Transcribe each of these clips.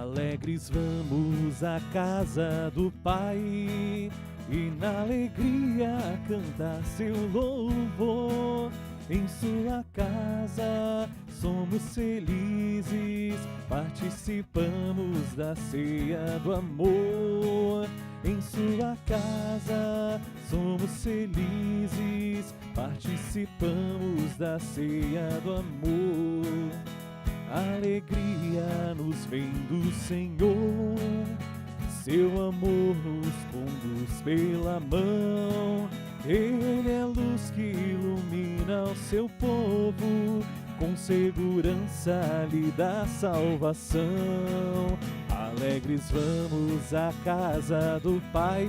Alegres vamos à casa do Pai e na alegria cantar seu louvor. Em sua casa somos felizes, participamos da ceia do amor. Em sua casa somos felizes, participamos da ceia do amor. Alegria nos vem do Senhor, seu amor nos conduz pela mão. Ele é a luz que ilumina o seu povo, com segurança lhe dá salvação. Alegres vamos à casa do Pai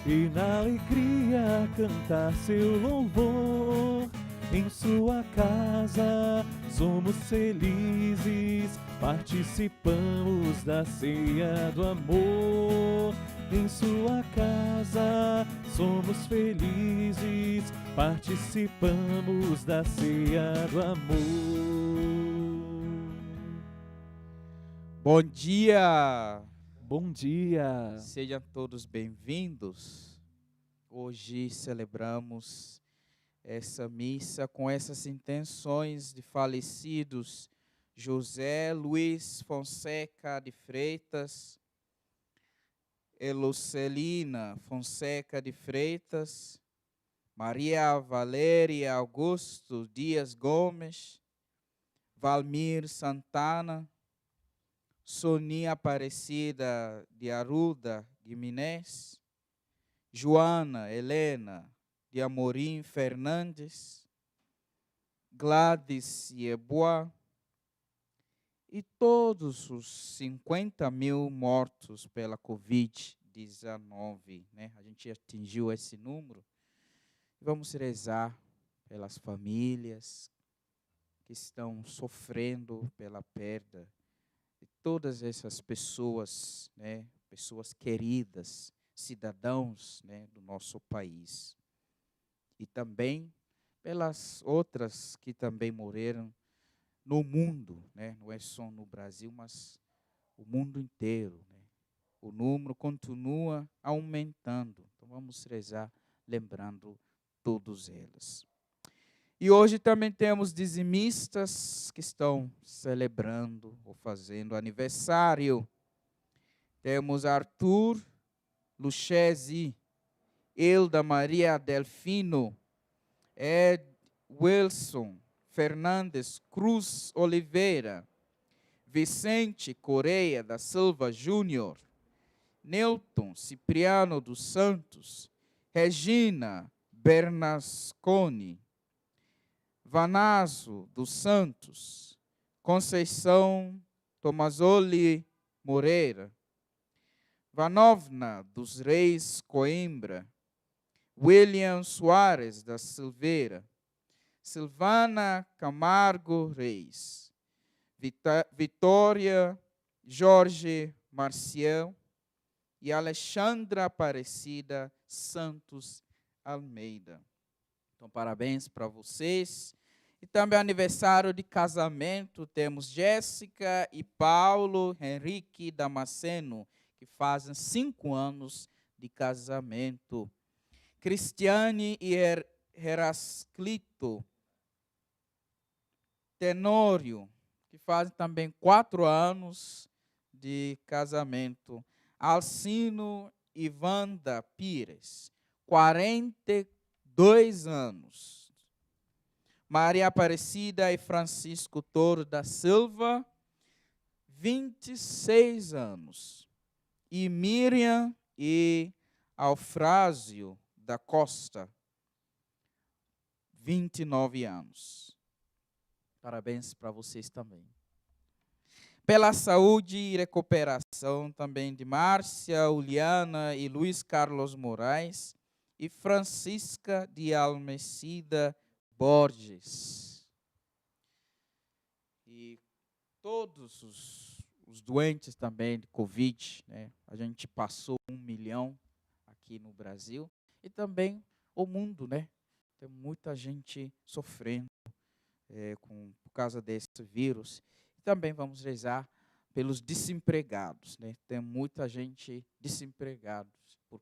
e na alegria cantar seu louvor. Em sua casa somos felizes, participamos da ceia do amor. Em sua casa somos felizes, participamos da ceia do amor. Bom dia! Bom dia! Sejam todos bem-vindos. Hoje celebramos essa missa com essas intenções de falecidos José Luiz Fonseca de Freitas, Elocelina Fonseca de Freitas, Maria Valéria Augusto Dias Gomes, Valmir Santana, Sonia Aparecida de Arruda Guiminés, Joana Helena de Amorim Fernandes, Gladys Yeboah e todos os 50 mil mortos pela Covid-19, né? A gente atingiu esse número. Vamos rezar pelas famílias que estão sofrendo pela perda de todas essas pessoas, né? Pessoas queridas, cidadãos, né, do nosso país. E também pelas outras que também morreram no mundo, né? Não é só no Brasil, mas o mundo inteiro, né? O número continua aumentando. Então vamos rezar lembrando todos eles. E hoje também temos dizimistas que estão celebrando ou fazendo aniversário. Temos Arthur Luchesi, Hilda Maria Delfino, Ed Wilson Fernandes Cruz Oliveira, Vicente Correia da Silva Júnior, Newton Cipriano dos Santos, Regina Bernasconi, Vanazo dos Santos, Conceição Tomazoli Moreira, Vanovna dos Reis Coimbra, William Soares da Silveira, Silvana Camargo Reis, Vitória Jorge Marcial e Alexandra Aparecida Santos Almeida. Então, parabéns para vocês. E também aniversário de casamento, temos Jéssica e Paulo Henrique Damasceno, que fazem 5 anos de casamento. Cristiane e Herasclito Tenório, que fazem também 4 anos de casamento. Alcino e Wanda Pires, 42 anos. Maria Aparecida e Francisco Toro da Silva, 26 anos. E Miriam e Alfrásio da Costa, 29 anos. Parabéns para vocês também. Pela saúde e recuperação também de Márcia, Uliana e Luiz Carlos Moraes e Francisca de Almecida Borges. E todos os doentes também de Covid, né? A gente passou 1 milhão aqui no Brasil e também o mundo, né? Tem muita gente sofrendo por causa desse vírus. E também vamos rezar pelos desempregados, né? Tem muita gente desempregada por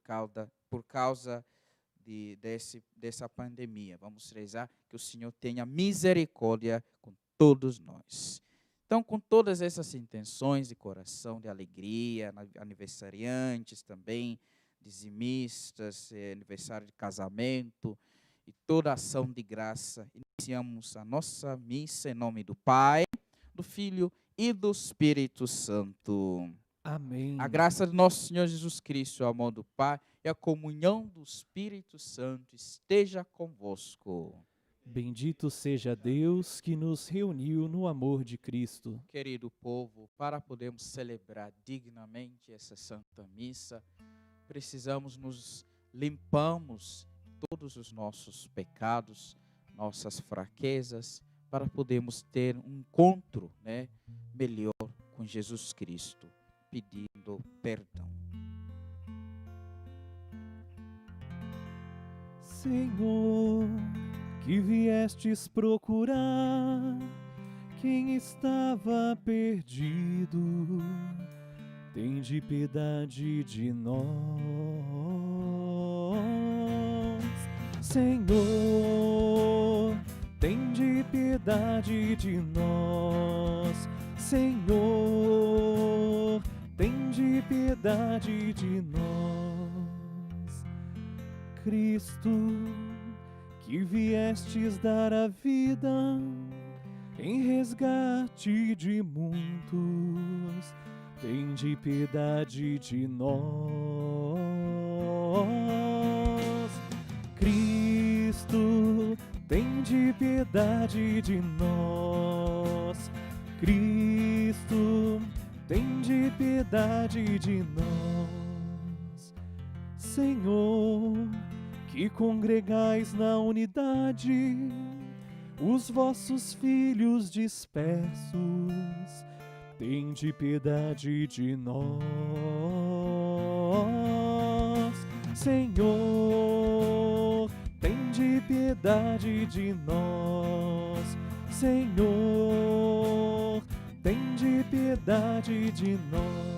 causa dessa pandemia. Vamos rezar que o Senhor tenha misericórdia com todos nós. Então, com todas essas intenções de coração, de alegria, aniversariantes também, dizimistas, aniversário de casamento e toda ação de graça, iniciamos a nossa missa em nome do Pai, do Filho e do Espírito Santo. Amém. A graça de nosso Senhor Jesus Cristo, o amor do Pai e a comunhão do Espírito Santo esteja convosco. Bendito seja Deus que nos reuniu no amor de Cristo. Querido povo, para podermos celebrar dignamente essa Santa Missa, precisamos nos limparmos todos os nossos pecados, nossas fraquezas, para podermos ter um encontro, né, melhor com Jesus Cristo, pedindo perdão. Senhor, que viestes procurar quem estava perdido, tende piedade de nós. Senhor, tende piedade de nós. Senhor, tende piedade de nós. Cristo, que viestes dar a vida em resgate de muitos, tende piedade de nós. Cristo, tende piedade de nós. Cristo, tende piedade de nós. Senhor, que congregais na unidade os vossos filhos dispersos, tende piedade de nós. Senhor, tende piedade de nós. Senhor, tende piedade de nós.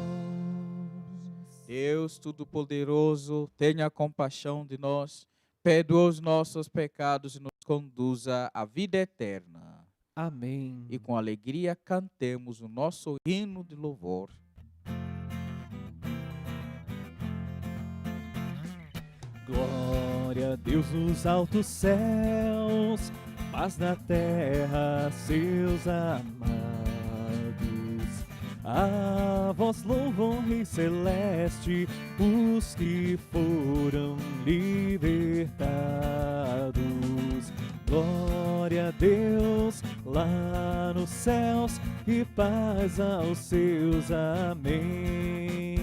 Deus Todo-Poderoso, tenha compaixão de nós, perdoa os nossos pecados e nos conduza à vida eterna. Amém. E com alegria cantemos o nosso hino de louvor. Glória a Deus nos altos céus, paz na terra, seus amados. A vós louvam, Rei Celeste, os que foram libertados. Glória a Deus lá nos céus e paz aos seus. Amém.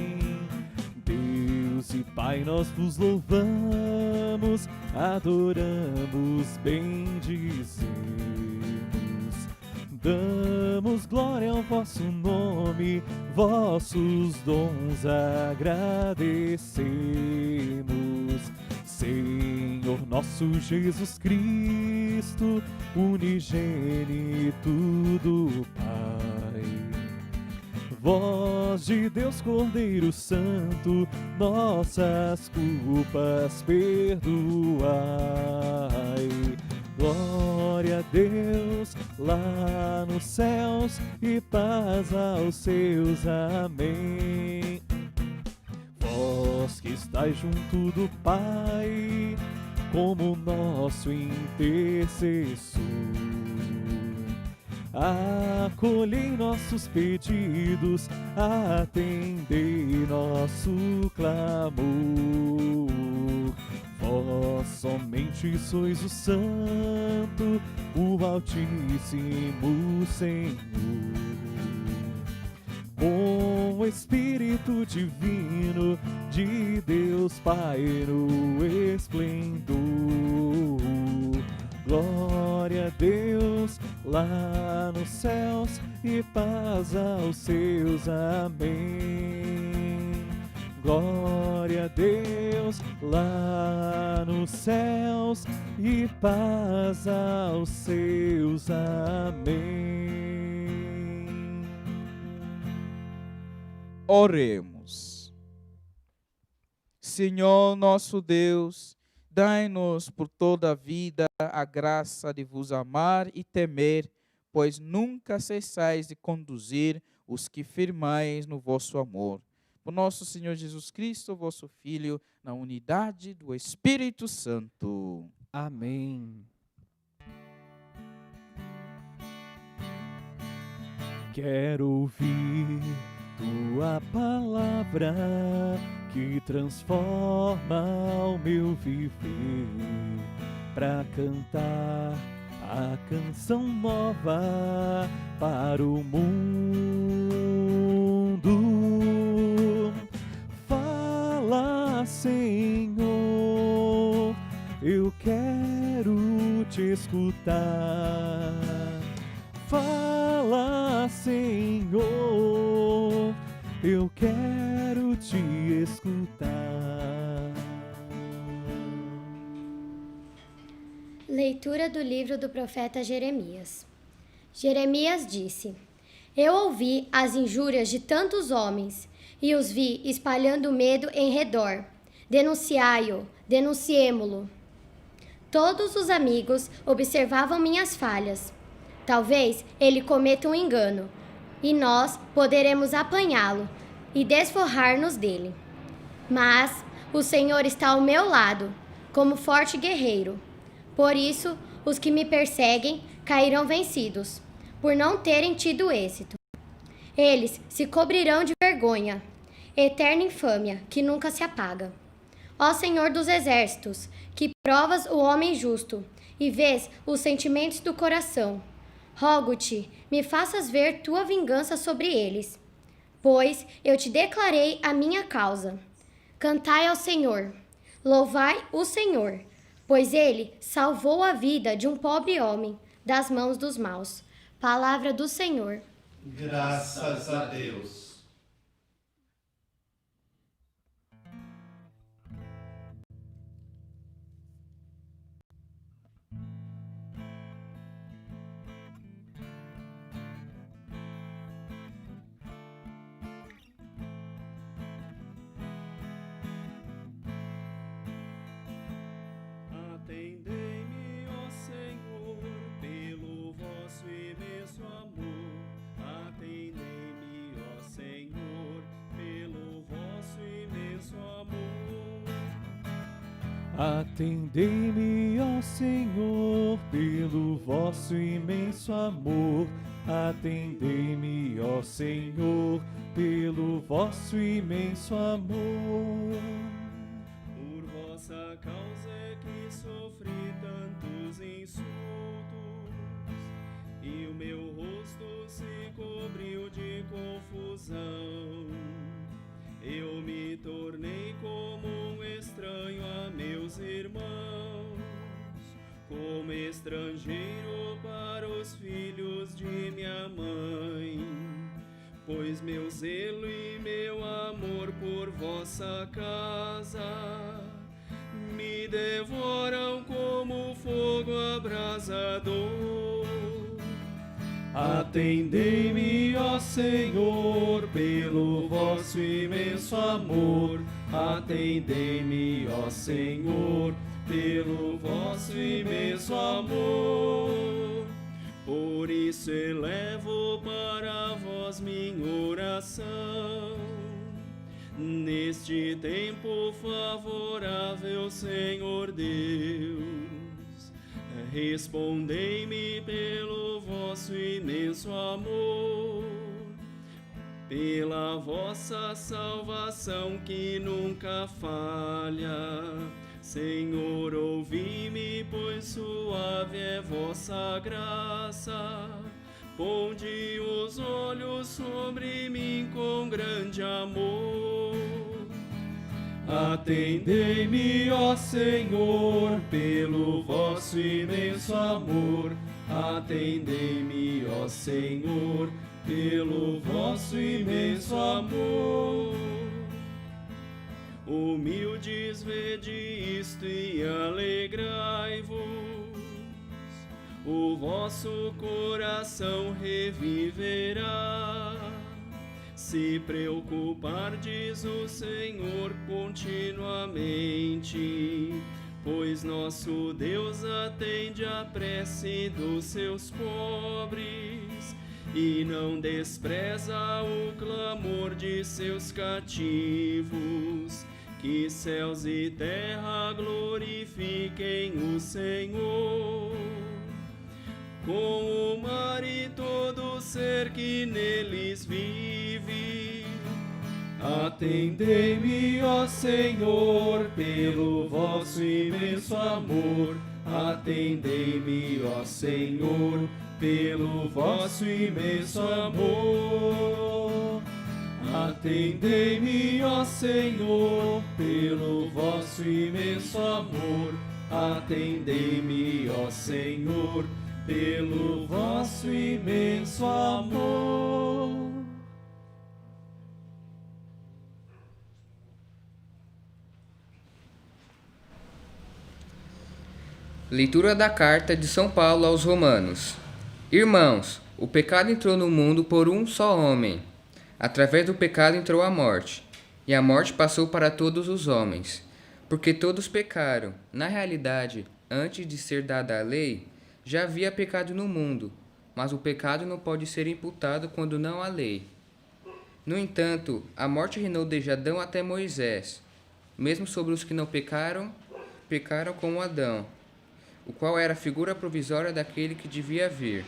Deus e Pai, nós vos louvamos, adoramos, bendizemos. Damos glória ao vosso nome, vossos dons agradecemos. Senhor nosso Jesus Cristo, unigênito do Pai, voz de Deus Cordeiro Santo, nossas culpas perdoai. Glória a Deus lá nos céus e paz aos seus. Amém. Vós que estáis junto do Pai, como nosso intercessor, acolhei nossos pedidos, atendei nosso clamor. Vós somente sois o Santo, o Altíssimo Senhor. Com o Espírito Divino de Deus Pai no esplendor. Glória a Deus lá nos céus e paz aos seus. Amém. Glória a Deus lá nos céus e paz aos seus. Amém. Oremos. Senhor nosso Deus, dai-nos por toda a vida a graça de vos amar e temer, pois nunca cessais de conduzir os que firmais no vosso amor. Por nosso Senhor Jesus Cristo, vosso Filho, na unidade do Espírito Santo. Amém. Quero ouvir tua palavra que transforma o meu viver, para cantar a canção nova para o mundo. Fala, Senhor, eu quero te escutar. Fala, Senhor, eu quero te escutar. Leitura do livro do profeta Jeremias. Jeremias disse: Eu ouvi as injúrias de tantos homens e os vi espalhando medo em redor. Denunciai-o, denunciemo-lo. Todos os amigos observavam minhas falhas. Talvez ele cometa um engano, e nós poderemos apanhá-lo e desforrar-nos dele. Mas o Senhor está ao meu lado, como forte guerreiro. Por isso, os que me perseguem cairão vencidos, por não terem tido êxito. Eles se cobrirão de vergonha, eterna infâmia que nunca se apaga. Ó Senhor dos exércitos, que provas o homem justo e vês os sentimentos do coração, rogo-te, me faças ver tua vingança sobre eles, pois eu te declarei a minha causa. Cantai ao Senhor, louvai o Senhor, pois ele salvou a vida de um pobre homem das mãos dos maus. Palavra do Senhor. Graças a Deus. Atendei-me, ó Senhor, pelo vosso imenso amor. Atendei-me, ó Senhor, pelo vosso imenso amor. Atendei-me, ó Senhor, pelo vosso imenso amor. Atendei-me, ó Senhor, pelo vosso imenso amor. Por vossa causa é que sofri tantos insultos, e o meu rosto se cobriu de confusão. Eu me tornei como um estranho a meus irmãos, como estrangeiro para os filhos de minha mãe. Pois meu zelo e meu amor por vossa casa me devoram como fogo abrasador. Atendei-me, ó Senhor, pelo vosso imenso amor. Atendei-me, ó Senhor, pelo vosso imenso amor. Por isso elevo para vós minha oração. Neste tempo favorável, Senhor Deus, respondei-me pelo vosso imenso amor, pela vossa salvação que nunca falha. Senhor, ouvi-me, pois suave é vossa graça. Ponde os olhos sobre mim com grande amor. Atendei-me, ó Senhor, pelo vosso imenso amor. Atendei-me, ó Senhor, pelo vosso imenso amor. Humildes, vede isto e alegrai-vos. O vosso coração reviverá. se preocupardes o Senhor continuamente, pois nosso Deus atende a prece dos seus pobres e não despreza o clamor de seus cativos. Que céus e terra glorifiquem o Senhor, com o mar e todo ser que neles vive. Atendei-me, ó Senhor, pelo vosso imenso amor. Atendei-me, ó Senhor, pelo vosso imenso amor. Atendei-me, ó Senhor, pelo vosso imenso amor. Atendei-me, ó Senhor, pelo vosso imenso amor. Leitura da carta de São Paulo aos Romanos. Irmãos, o pecado entrou no mundo por um só homem. Através do pecado entrou a morte, e a morte passou para todos os homens, porque todos pecaram. Na realidade, antes de ser dada a lei, já havia pecado no mundo, mas o pecado não pode ser imputado quando não há lei. No entanto, a morte reinou desde Adão até Moisés, mesmo sobre os que não pecaram como Adão, o qual era a figura provisória daquele que devia vir.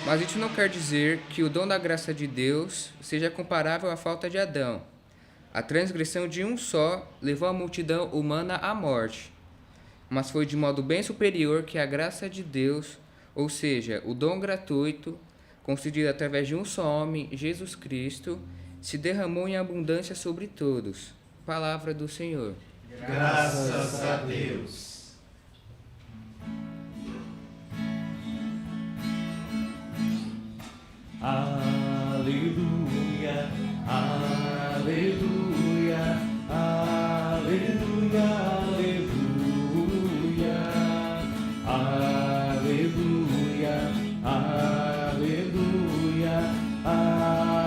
Mas isso não quer dizer que o dom da graça de Deus seja comparável à falta de Adão. A transgressão de um só levou a multidão humana à morte, mas foi de modo bem superior que a graça de Deus, ou seja, o dom gratuito, concedido através de um só homem, Jesus Cristo, se derramou em abundância sobre todos. Palavra do Senhor. Graças a Deus. Aleluia, aleluia, aleluia, aleluia, aleluia, aleluia,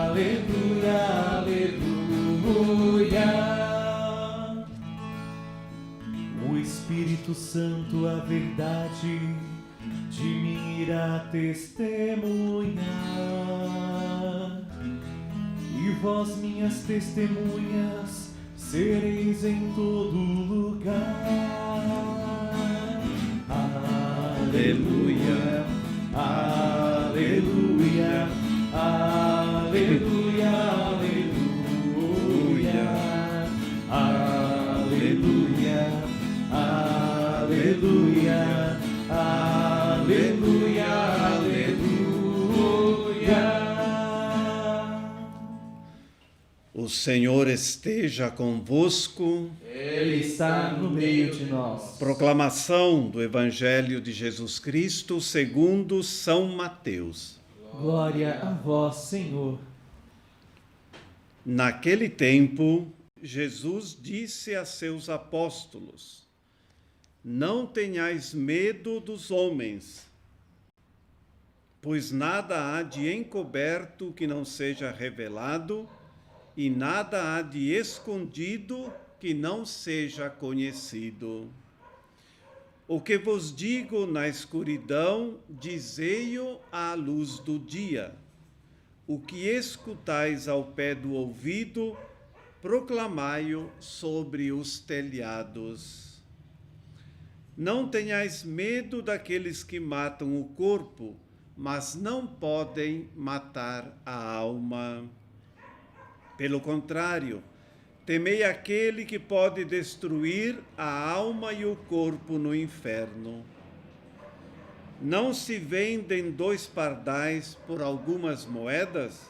aleluia, aleluia. O Espírito Santo, a verdade, de mim irá testemunhar, e vós, minhas testemunhas, sereis em todo lugar. Aleluia, aleluia, aleluia, aleluia, aleluia, aleluia. Aleluia, aleluia. O Senhor esteja convosco. Ele está no meio de nós. Proclamação do Evangelho de Jesus Cristo segundo São Mateus. Glória a vós, Senhor. Naquele tempo, Jesus disse a seus apóstolos: Não tenhais medo dos homens, pois nada há de encoberto que não seja revelado, e nada há de escondido que não seja conhecido. O que vos digo na escuridão, dizei-o à luz do dia. O que escutais ao pé do ouvido, proclamai-o sobre os telhados. Não tenhais medo daqueles que matam o corpo, mas não podem matar a alma. Pelo contrário, temei aquele que pode destruir a alma e o corpo no inferno. Não se vendem 2 pardais por algumas moedas?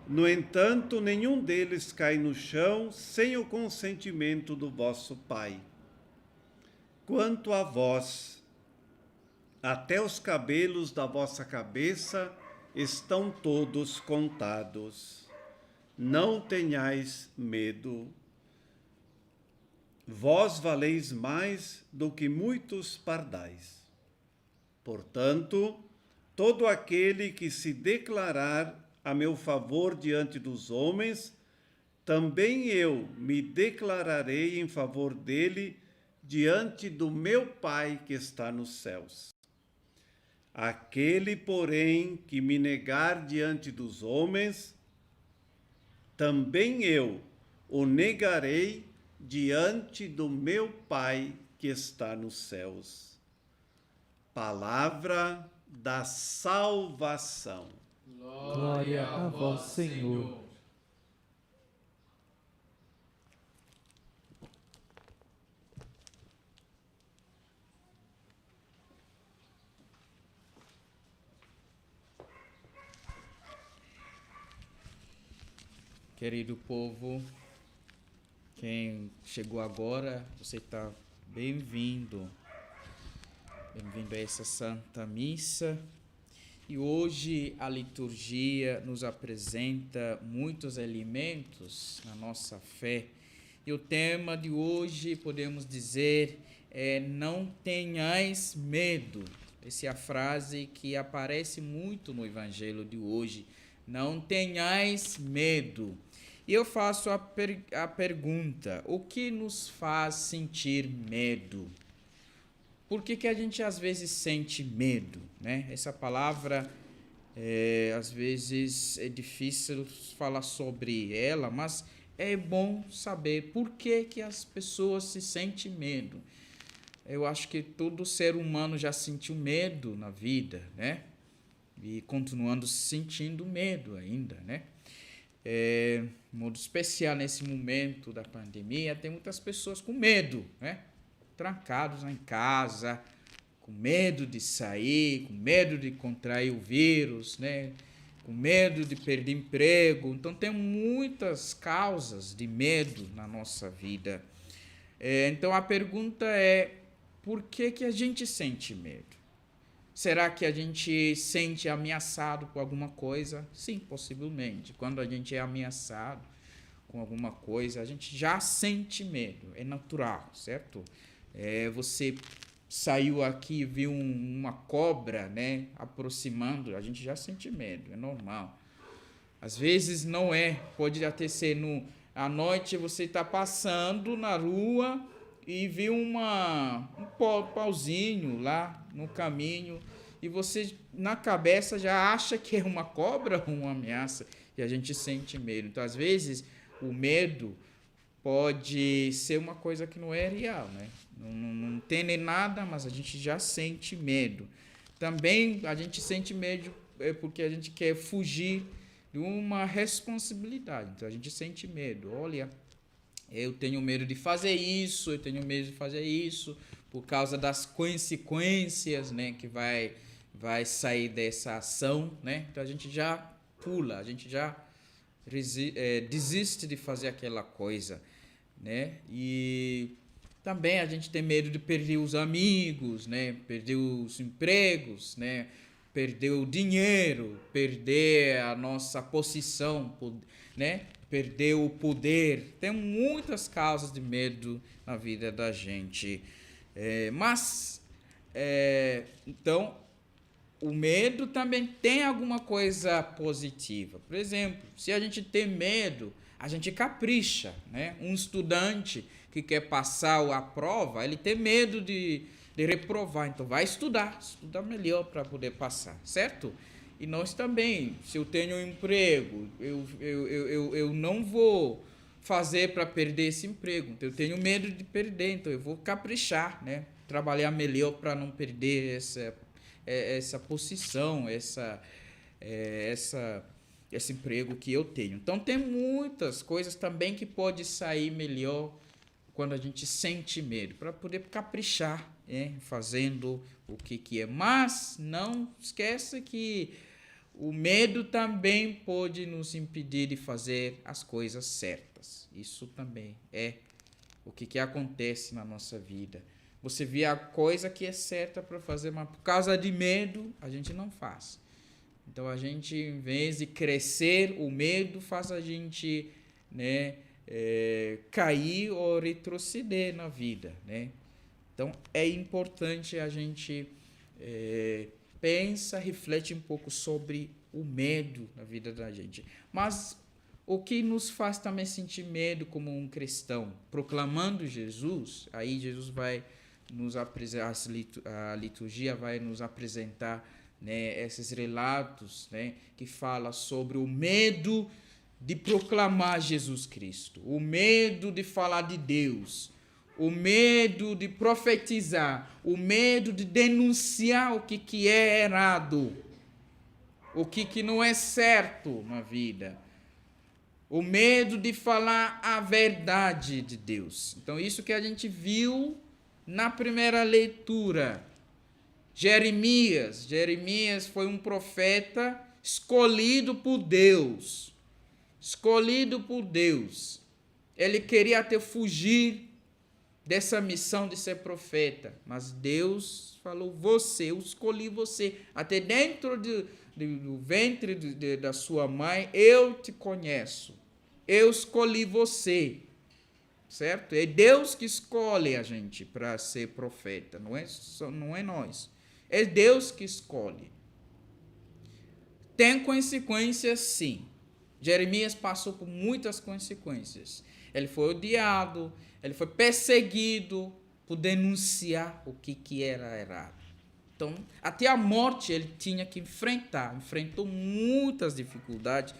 No entanto, nenhum deles cai no chão sem o consentimento do vosso Pai. Quanto a vós, até os cabelos da vossa cabeça estão todos contados. Não tenhais medo. Vós valeis mais do que muitos pardais. Portanto, todo aquele que se declarar a meu favor diante dos homens, também eu me declararei em favor dele diante do meu Pai que está nos céus. Aquele, porém, que me negar diante dos homens, também eu o negarei diante do meu Pai que está nos céus. Palavra da salvação. Glória a vós, Senhor. Querido povo, quem chegou agora, você está bem-vindo. Bem-vindo a essa Santa Missa. E hoje a liturgia nos apresenta muitos elementos na nossa fé. E o tema de hoje, podemos dizer, é não tenhais medo. Essa é a frase que aparece muito no Evangelho de hoje. Não tenhais medo. E eu faço a pergunta, o que nos faz sentir medo? Por que a gente às vezes sente medo, né? Essa palavra, às vezes é difícil falar sobre ela, mas é bom saber por que as pessoas se sentem medo. Eu acho que todo ser humano já sentiu medo na vida, né? E continuando sentindo medo ainda, né? De modo especial nesse momento da pandemia, tem muitas pessoas com medo, né? Trancados em casa, com medo de sair, com medo de contrair o vírus, né? Com medo de perder emprego. Então, tem muitas causas de medo na nossa vida. Então, a pergunta é, por que a gente sente medo? Será que a gente sente ameaçado por alguma coisa? Sim, possivelmente. Quando a gente é ameaçado com alguma coisa, a gente já sente medo. É natural, certo? Você saiu aqui e viu uma cobra, né, aproximando, a gente já sente medo, é normal. Às vezes não pode até ser à noite você está passando na rua e viu um pauzinho lá no caminho e você na cabeça já acha que é uma cobra ou uma ameaça e a gente sente medo. Então, às vezes, o medo pode ser uma coisa que não é real, né? Não tem nem nada, mas a gente já sente medo. Também a gente sente medo porque a gente quer fugir de uma responsabilidade. Então, a gente sente medo. Olha, eu tenho medo de fazer isso, por causa das consequências, né, que vai sair dessa ação, né? Então, a gente já pula, a gente já desiste de fazer aquela coisa, né? E também a gente tem medo de perder os amigos, né? Perder os empregos, né? Perder o dinheiro, perder a nossa posição, né? Perder o poder. Tem muitas causas de medo na vida da gente. Então, o medo também tem alguma coisa positiva. Por exemplo, se a gente tem medo, a gente capricha, né? Um estudante que quer passar a prova, ele tem medo de reprovar, então vai estudar melhor para poder passar, certo? E nós também, se eu tenho um emprego, eu não vou fazer para perder esse emprego, então eu tenho medo de perder, então eu vou caprichar, né? Trabalhar melhor para não perder essa posição, esse emprego que eu tenho. Então, tem muitas coisas também que pode sair melhor quando a gente sente medo, para poder caprichar, fazendo o que é. Mas não esqueça que o medo também pode nos impedir de fazer as coisas certas. Isso também é o que acontece na nossa vida. Você vê a coisa que é certa para fazer, mas por causa de medo, a gente não faz. Então, a gente, em vez de crescer, o medo faz a gente, né, cair ou retroceder na vida, né? Então, é importante a gente reflete um pouco sobre o medo na vida da gente. Mas o que nos faz também sentir medo como um cristão? Proclamando Jesus, aí Jesus vai nos apresentar, a liturgia vai nos apresentar, né, esses relatos, né, que fala sobre o medo de proclamar Jesus Cristo, o medo de falar de Deus, o medo de profetizar, o medo de denunciar o que é errado, o que não é certo na vida, o medo de falar a verdade de Deus. Então, isso que a gente viu na primeira leitura. Jeremias foi um profeta escolhido por Deus. Ele queria até fugir dessa missão de ser profeta, mas Deus falou: eu escolhi você. Até dentro do ventre da sua mãe, eu te conheço. Eu escolhi você. Certo? É Deus que escolhe a gente para ser profeta, não é nós. É Deus que escolhe. Tem consequências, sim. Jeremias passou por muitas consequências. Ele foi odiado, ele foi perseguido por denunciar o que era errado. Então, até a morte ele tinha que enfrentou muitas dificuldades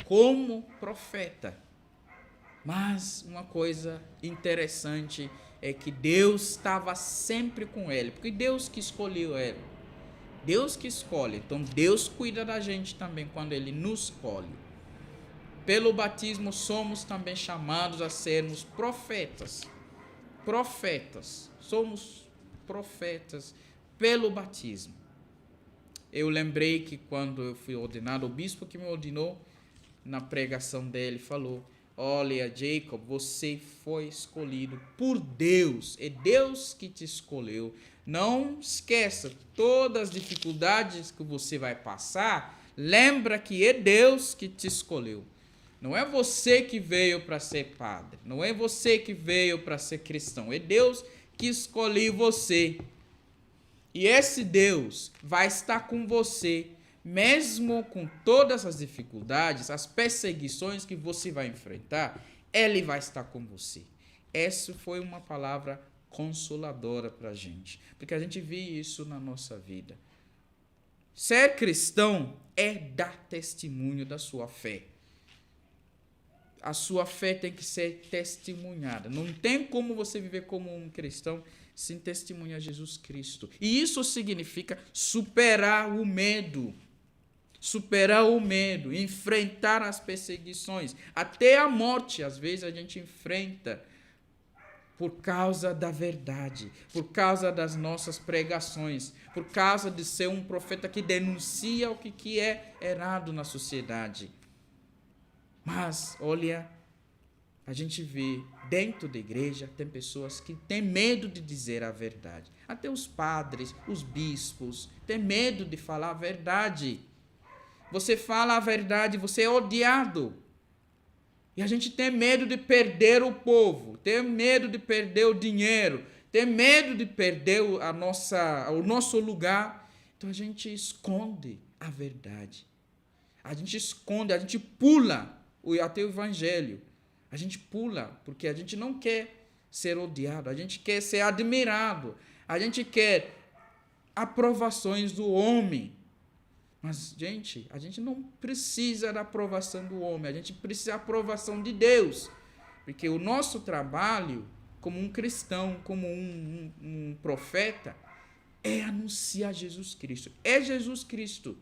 como profeta. Mas uma coisa interessante é que Deus estava sempre com ele, porque Deus que escolheu ele. Deus que escolhe. Então Deus cuida da gente também quando ele nos escolhe. Pelo batismo somos também chamados a sermos profetas. Somos profetas pelo batismo. Eu lembrei que quando eu fui ordenado, o bispo que me ordenou, na pregação dele, falou: olha, Jacob, você foi escolhido por Deus. É Deus que te escolheu. Não esqueça, todas as dificuldades que você vai passar, lembra que é Deus que te escolheu. Não é você que veio para ser padre. Não é você que veio para ser cristão. É Deus que escolheu você. E esse Deus vai estar com você, mesmo com todas as dificuldades, as perseguições que você vai enfrentar, Ele vai estar com você. Essa foi uma palavra consoladora para a gente, porque a gente vê isso na nossa vida. Ser cristão é dar testemunho da sua fé. A sua fé tem que ser testemunhada. Não tem como você viver como um cristão sem testemunhar Jesus Cristo. E isso significa superar o medo. Enfrentar as perseguições, até a morte, às vezes a gente enfrenta por causa da verdade, por causa das nossas pregações, por causa de ser um profeta que denuncia o que é errado na sociedade. Mas, olha, a gente vê dentro da igreja, tem pessoas que têm medo de dizer a verdade. Até os padres, os bispos, têm medo de falar a verdade. Você fala a verdade, você é odiado. E a gente tem medo de perder o povo, tem medo de perder o dinheiro, tem medo de perder o nosso lugar. Então a gente esconde a verdade. A gente esconde, a gente pula até o evangelho. A gente pula porque a gente não quer ser odiado, a gente quer ser admirado, a gente quer aprovações do homem. Mas, gente, a gente não precisa da aprovação do homem, a gente precisa da aprovação de Deus. Porque o nosso trabalho, como um cristão, como um profeta, é anunciar Jesus Cristo. É Jesus Cristo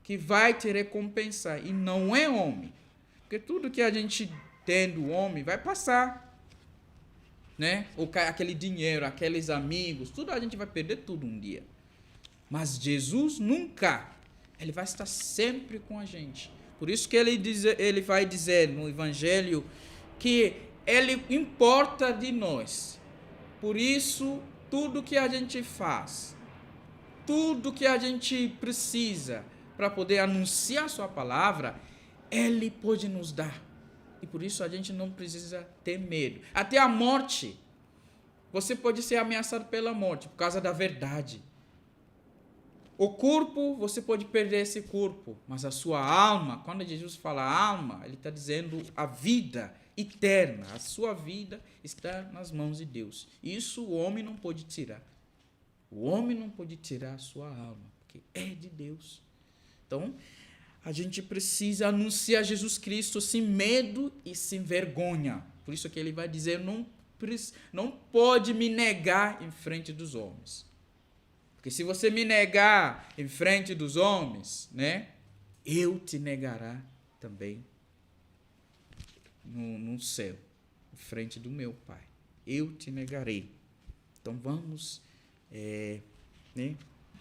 que vai te recompensar, e não é homem. Porque tudo que a gente tem do homem vai passar. Né? Aquele dinheiro, aqueles amigos, tudo a gente vai perder tudo um dia. Mas Jesus nunca. Ele vai estar sempre com a gente. Por isso que ele vai dizer no Evangelho que Ele importa de nós. Por isso, tudo que a gente faz, tudo que a gente precisa para poder anunciar a sua palavra, Ele pode nos dar. E por isso a gente não precisa ter medo. Até a morte. Você pode ser ameaçado pela morte por causa da verdade. O corpo, você pode perder esse corpo, mas a sua alma, quando Jesus fala alma, ele está dizendo a vida eterna. A sua vida está nas mãos de Deus. Isso o homem não pode tirar. O homem não pode tirar a sua alma, porque é de Deus. Então, a gente precisa anunciar Jesus Cristo sem medo e sem vergonha. Por isso que ele vai dizer, não pode me negar em frente dos homens. Porque se você me negar em frente dos homens, né, eu te negará também no céu, em frente do meu Pai. Eu te negarei. Então vamos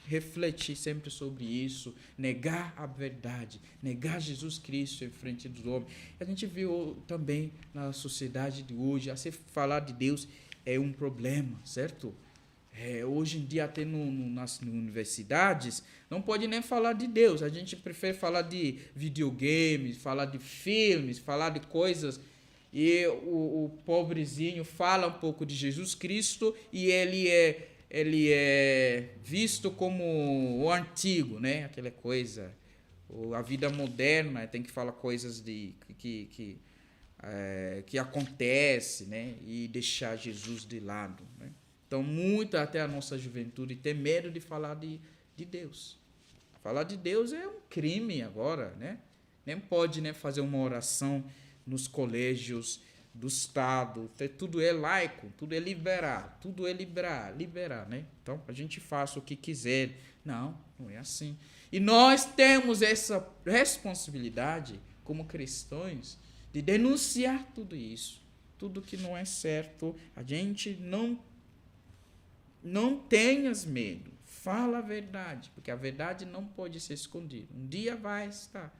refletir sempre sobre isso, negar a verdade, negar Jesus Cristo em frente dos homens. A gente viu também na sociedade de hoje, a se falar de Deus é um problema, certo? Hoje em dia, até nas universidades, não pode nem falar de Deus. A gente prefere falar de videogames, falar de filmes, falar de coisas. E o pobrezinho fala um pouco de Jesus Cristo e ele é visto como o antigo, né? Aquela coisa. A vida moderna tem que falar coisas que acontece, né? E deixar Jesus de lado, né? Então, muito até a nossa juventude tem medo de falar de Deus. Falar de Deus é um crime agora, né? Nem pode, né, fazer uma oração nos colégios do Estado. Tudo é laico, tudo é liberar, né? Então, a gente faça o que quiser. Não é assim. E nós temos essa responsabilidade, como cristãos, de denunciar tudo isso. Tudo que não é certo, a gente não tenhas medo, fala a verdade, porque a verdade não pode ser escondida. Um dia vai estar.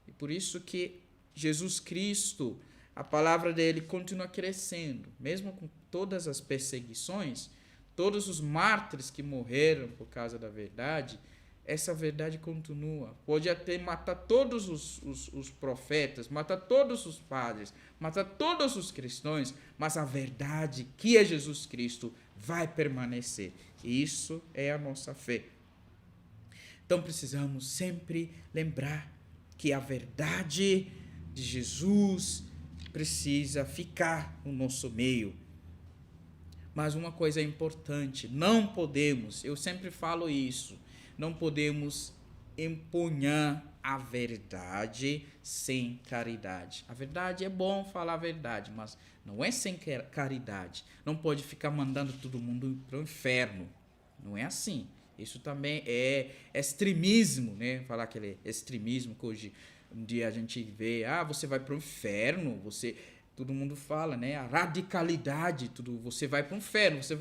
E por isso que Jesus Cristo, a palavra dele continua crescendo, mesmo com todas as perseguições, todos os mártires que morreram por causa da verdade, essa verdade continua. Pode até matar todos os profetas, matar todos os padres, matar todos os cristãos, mas a verdade, que é Jesus Cristo, vai permanecer. E isso é a nossa fé. Então precisamos sempre lembrar que a verdade de Jesus precisa ficar no nosso meio. Mas uma coisa importante, não podemos, eu sempre falo isso, não podemos empunhar a verdade sem caridade. A verdade é bom falar a verdade, mas não é sem caridade. Não pode ficar mandando todo mundo para o inferno. Não é assim. Isso também é extremismo, né? Falar aquele extremismo que hoje um dia a gente vê, você vai para o inferno, todo mundo fala, né? A radicalidade, você vai para o inferno, você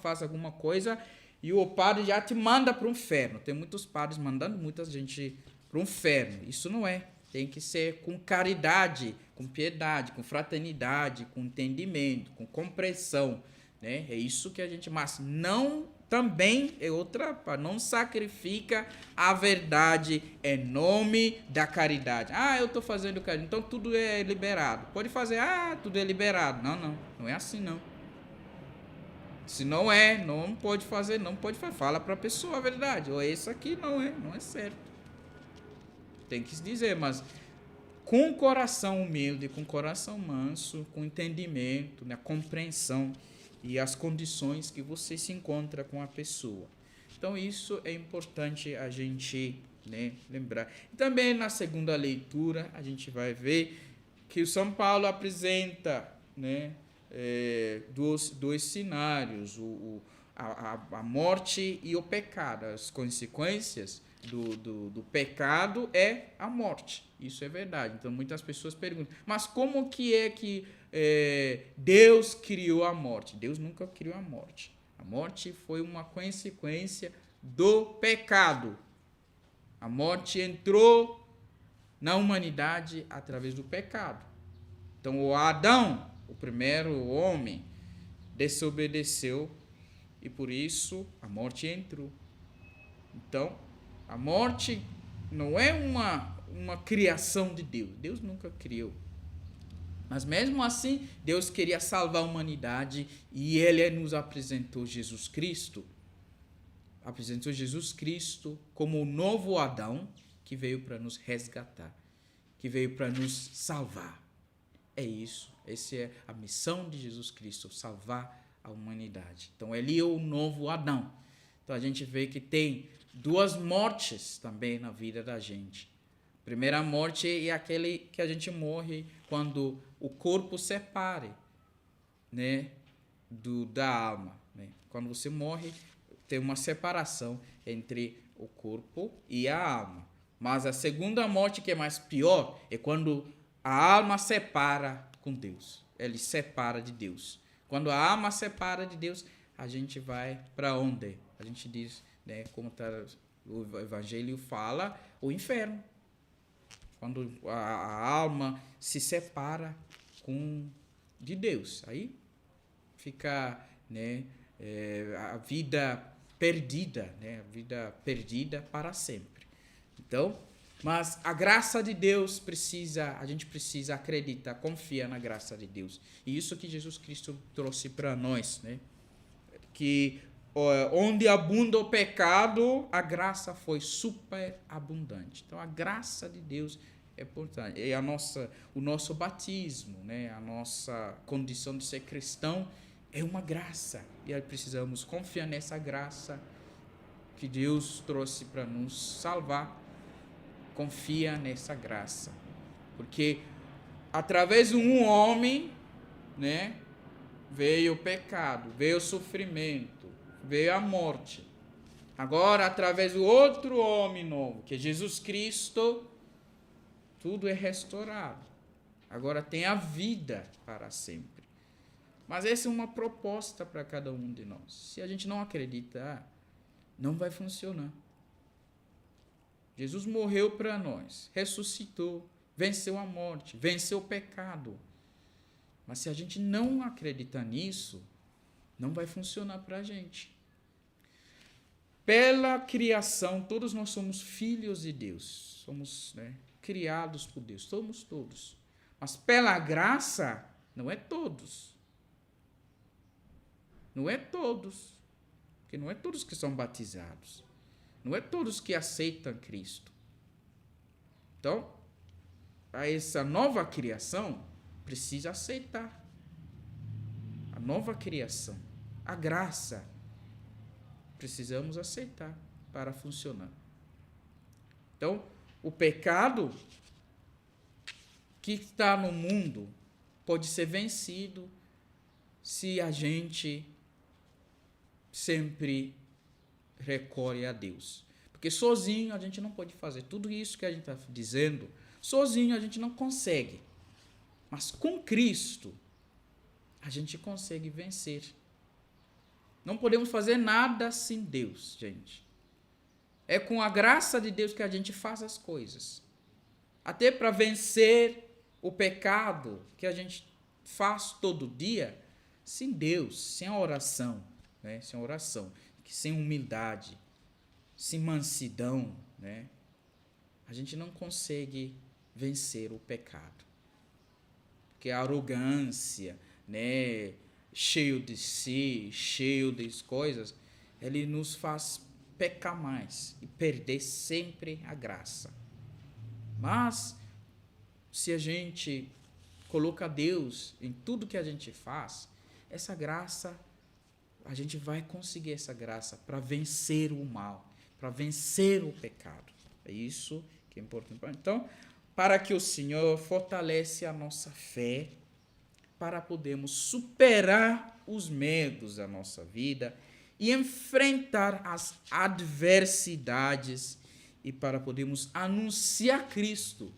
faz alguma coisa e o padre já te manda para o inferno. Tem muitos padres mandando muita gente para o inferno. Isso não é. Tem que ser com caridade, com piedade, com fraternidade, com entendimento, com compreensão, né? É isso que a gente... Mas não... Também é outra, não sacrifica a verdade em nome da caridade. Eu estou fazendo caridade, então tudo é liberado. Pode fazer, tudo é liberado. Não é assim não. Se não pode fazer, fala para a pessoa a verdade. Ou isso aqui não é certo. Tem que se dizer, mas com coração humilde, com coração manso, com entendimento, né, compreensão e as condições que você se encontra com a pessoa. Então, isso é importante a gente, né, lembrar. Também na segunda leitura, a gente vai ver que o São Paulo apresenta, né, dois cenários, a morte e o pecado. As consequências do pecado é a morte. Isso é verdade. Então, muitas pessoas perguntam, mas como que é que Deus criou a morte? Deus nunca criou a morte. A morte foi uma consequência do pecado. A morte entrou na humanidade através do pecado. Então, o Adão, o primeiro homem, desobedeceu e por isso a morte entrou. Então, a morte não é uma criação de Deus. Deus nunca criou. Mas mesmo assim, Deus queria salvar a humanidade e Ele nos apresentou Jesus Cristo. apresentou Jesus Cristo como o novo Adão que veio para nos resgatar, que veio para nos salvar. É isso. Essa é a missão de Jesus Cristo, salvar a humanidade. Então, ele é o novo Adão. Então, a gente vê que tem duas mortes também na vida da gente. A primeira morte é aquele que a gente morre quando o corpo separe, né, da alma. Né? Quando você morre, tem uma separação entre o corpo e a alma. Mas a segunda morte, que é mais pior, é quando a alma separa com Deus. Ele separa de Deus. Quando a alma separa de Deus, a gente vai para onde? A gente diz, né, como o Evangelho fala, o inferno. Quando a alma se separa de Deus. Aí fica, né, a vida perdida, né, a vida perdida para sempre. Então, mas a graça de Deus a gente precisa acreditar, confiar na graça de Deus. E isso que Jesus Cristo trouxe para nós, né? Que onde abunda o pecado, a graça foi super abundante. Então, a graça de Deus é importante. É o nosso batismo, né? A nossa condição de ser cristão é uma graça. E aí precisamos confiar nessa graça que Deus trouxe para nos salvar. Confia nessa graça. Porque através de um homem, né, veio o pecado, veio o sofrimento, veio a morte. Agora, através do outro homem novo, que é Jesus Cristo, tudo é restaurado. Agora tem a vida para sempre. Mas essa é uma proposta para cada um de nós. Se a gente não acreditar, não vai funcionar. Jesus morreu para nós, ressuscitou, venceu a morte, venceu o pecado. Mas se a gente não acreditar nisso, não vai funcionar para a gente. Pela criação, todos nós somos filhos de Deus. Somos, né, criados por Deus, somos todos. Mas pela graça, não é todos. Não é todos. Porque não é todos que são batizados. Não é todos que aceitam Cristo. Então, a essa nova criação precisa aceitar. A nova criação, a graça, precisamos aceitar para funcionar. Então, o pecado que está no mundo pode ser vencido se a gente sempre recorre a Deus. Porque sozinho a gente não pode fazer tudo isso que a gente está dizendo. Sozinho a gente não consegue. Mas com Cristo a gente consegue vencer. Não podemos fazer nada sem Deus, gente. É com a graça de Deus que a gente faz as coisas. Até para vencer o pecado que a gente faz todo dia, sem Deus, sem a oração, né? Sem oração, sem humildade, sem mansidão, né? A gente não consegue vencer o pecado. Porque a arrogância, né, cheio de si, cheio das coisas, ele nos faz pecar mais e perder sempre a graça. Mas se a gente coloca Deus em tudo que a gente faz, essa graça, a gente vai conseguir essa graça para vencer o mal, para vencer o pecado. É isso que é importante. Então, para que o Senhor fortaleça a nossa fé, para podermos superar os medos da nossa vida e enfrentar as adversidades e para podermos anunciar Cristo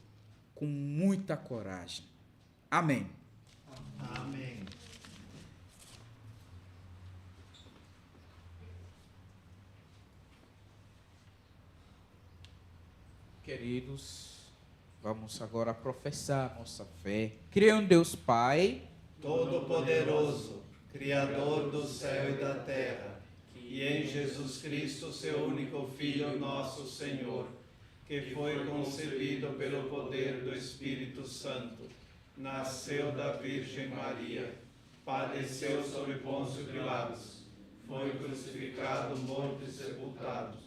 com muita coragem. Amém. Amém. Queridos, vamos agora professar nossa fé. Creio em Deus Pai, Todo-Poderoso, Criador do céu e da terra, e em Jesus Cristo, seu único Filho, nosso Senhor, que foi concebido pelo poder do Espírito Santo, nasceu da Virgem Maria, padeceu sob Pôncio Pilatos, foi crucificado, morto e sepultado, sepultado,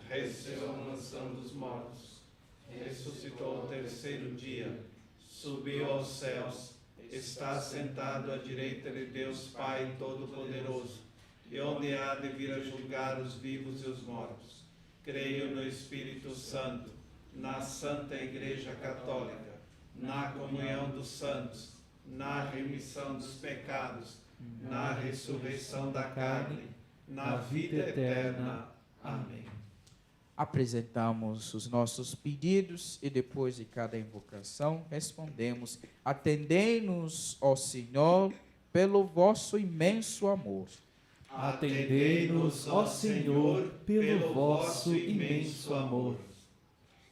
recebeu a mansão dos mortos, ressuscitou ao terceiro dia, subiu aos céus, está sentado à direita de Deus Pai Todo-Poderoso, e onde há de vir a julgar os vivos e os mortos. Creio no Espírito Santo, na Santa Igreja Católica, na comunhão dos santos, na remissão dos pecados, na ressurreição da carne, na vida eterna. Amém. Apresentamos os nossos pedidos e depois de cada invocação respondemos: atendei-nos, ó Senhor, pelo vosso imenso amor. Atendei-nos, ó Senhor, pelo vosso imenso amor.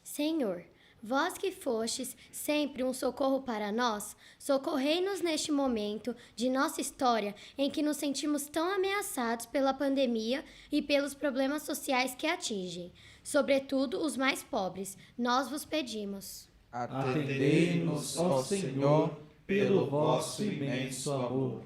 Senhor, vós que fostes sempre um socorro para nós, socorrei-nos neste momento de nossa história em que nos sentimos tão ameaçados pela pandemia e pelos problemas sociais que atingem, sobretudo os mais pobres. Nós vos pedimos. Atendei-nos, ó Senhor, pelo vosso imenso amor.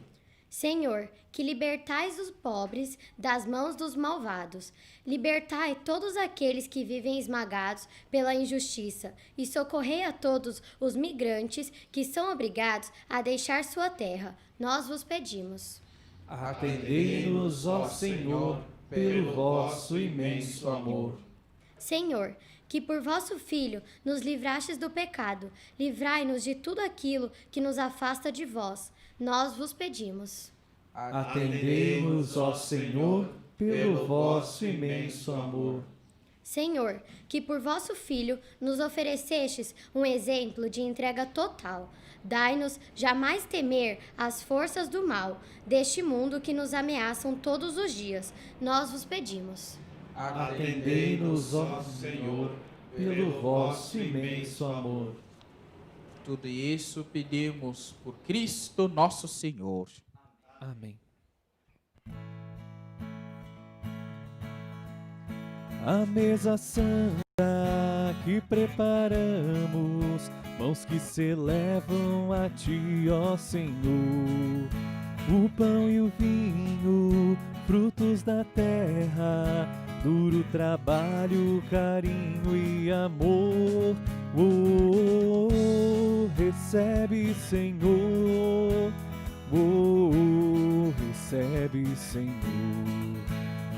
Senhor, que libertais os pobres das mãos dos malvados, libertai todos aqueles que vivem esmagados pela injustiça e socorrei a todos os migrantes que são obrigados a deixar sua terra. Nós vos pedimos. Atendei-nos, ó Senhor, pelo vosso imenso amor. Senhor, que por vosso Filho nos livrastes do pecado, livrai-nos de tudo aquilo que nos afasta de vós. Nós vos pedimos. Atendei-nos, ó Senhor, pelo vosso imenso amor. Senhor, que por vosso Filho nos oferecestes um exemplo de entrega total. Dai-nos jamais temer as forças do mal deste mundo que nos ameaçam todos os dias. Nós vos pedimos. Atendei-nos, ó Senhor, pelo vosso imenso amor. Tudo isso pedimos por Cristo nosso Senhor. Amém. A mesa santa que preparamos, mãos que se elevam a ti, ó Senhor. O pão e o vinho, frutos da terra, duro trabalho, carinho e amor. Recebe, Senhor. Recebe, Senhor.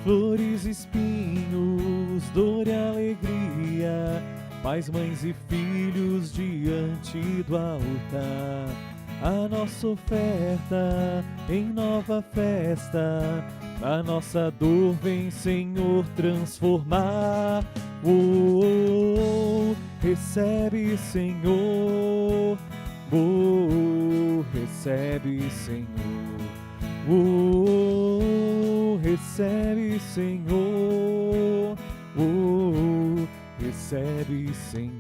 Flores, espinhos, dor e alegria, pais, mães e filhos diante do altar. A nossa oferta em nova festa, a nossa dor vem, Senhor, transformar. Recebe, Senhor. Recebe, Senhor. Recebe, Senhor. Recebe, Senhor.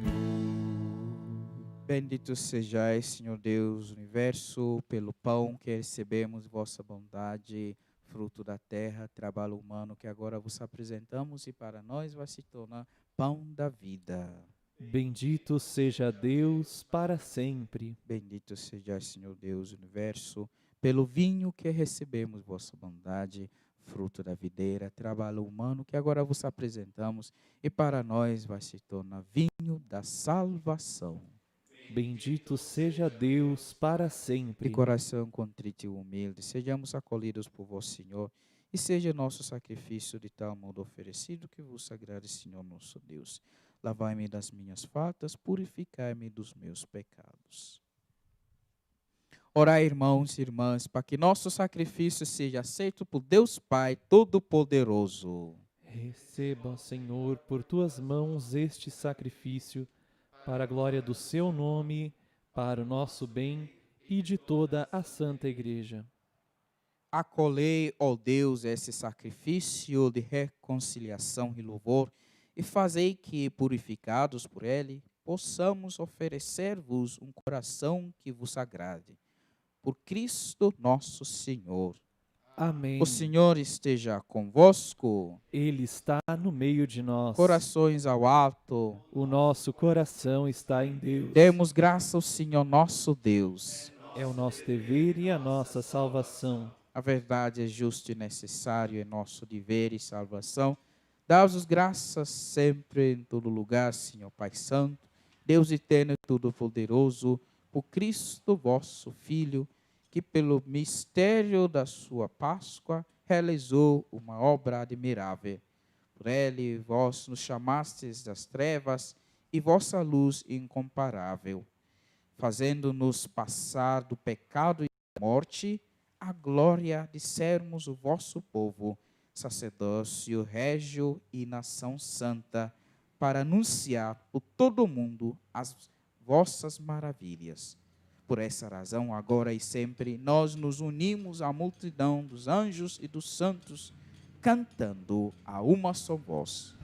Bendito sejais, Senhor Deus do universo, pelo pão que recebemos, vossa bondade, fruto da terra, trabalho humano que agora vos apresentamos e para nós vai se tornar pão da vida. Bendito seja Deus para sempre. Bendito sejais, Senhor Deus do universo, pelo vinho que recebemos, vossa bondade, fruto da videira, trabalho humano que agora vos apresentamos e para nós vai se tornar vinho da salvação. Bendito seja Deus para sempre. De coração contrito e humilde, sejamos acolhidos por vosso Senhor e seja nosso sacrifício de tal modo oferecido que vos agrade, Senhor nosso Deus. Lavai-me das minhas faltas, purificai-me dos meus pecados. Orai, irmãos e irmãs, para que nosso sacrifício seja aceito por Deus Pai Todo-Poderoso. Receba, Senhor, por tuas mãos este sacrifício, para a glória do seu nome, para o nosso bem e de toda a Santa Igreja. Acolhei, ó Deus, esse sacrifício de reconciliação e louvor, e fazei que, purificados por ele, possamos oferecer-vos um coração que vos agrade. Por Cristo nosso Senhor. Amém. O Senhor esteja convosco. Ele está no meio de nós. Corações ao alto. O nosso coração está em Deus. Demos graça ao Senhor nosso Deus. É o nosso dever e a nossa salvação. A verdade é justo e necessário, é nosso dever e salvação. Dá-vos graças sempre em todo lugar, Senhor Pai Santo, Deus eterno e todo-poderoso, por Cristo vosso Filho, que pelo mistério da sua Páscoa realizou uma obra admirável. Por ele vós nos chamastes das trevas e vossa luz incomparável, fazendo-nos passar do pecado e da morte à glória de sermos o vosso povo, sacerdócio régio e nação santa, para anunciar por todo o mundo as vossas maravilhas. Por essa razão, agora e sempre, nós nos unimos à multidão dos anjos e dos santos, cantando a uma só voz.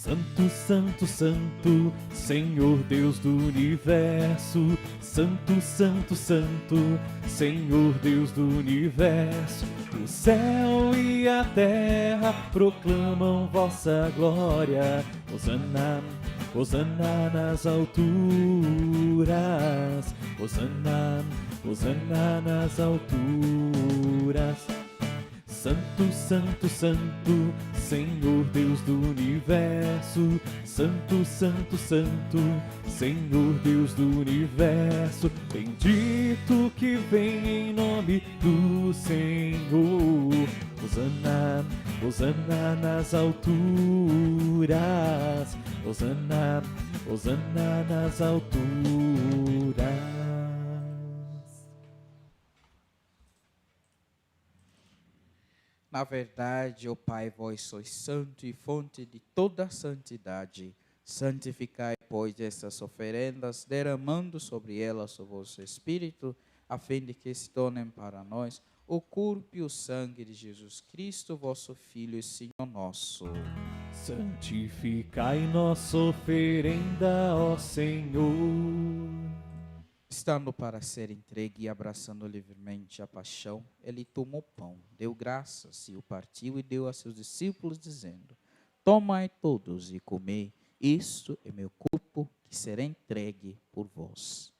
Santo, Santo, Santo, Senhor Deus do Universo. Santo, Santo, Santo, Senhor Deus do Universo. O céu e a terra proclamam vossa glória. Hosana, Hosana nas alturas. Hosana, Hosana nas alturas. Santo, Santo, Santo, Senhor Deus do Universo. Santo, Santo, Santo, Senhor Deus do Universo. Bendito que vem em nome do Senhor. Hosana, Hosana nas alturas. Hosana, Hosana nas alturas. Na verdade, ó Pai, vós sois santo e fonte de toda a santidade. Santificai, pois, essas oferendas, derramando sobre elas o vosso Espírito, a fim de que se tornem para nós o corpo e o sangue de Jesus Cristo, vosso Filho e Senhor nosso. Santificai nossa oferenda, ó Senhor. Estando para ser entregue e abraçando livremente a paixão, ele tomou pão, deu graças e o partiu e deu a seus discípulos, dizendo: Tomai todos e comei, isto é meu corpo que será entregue por vós.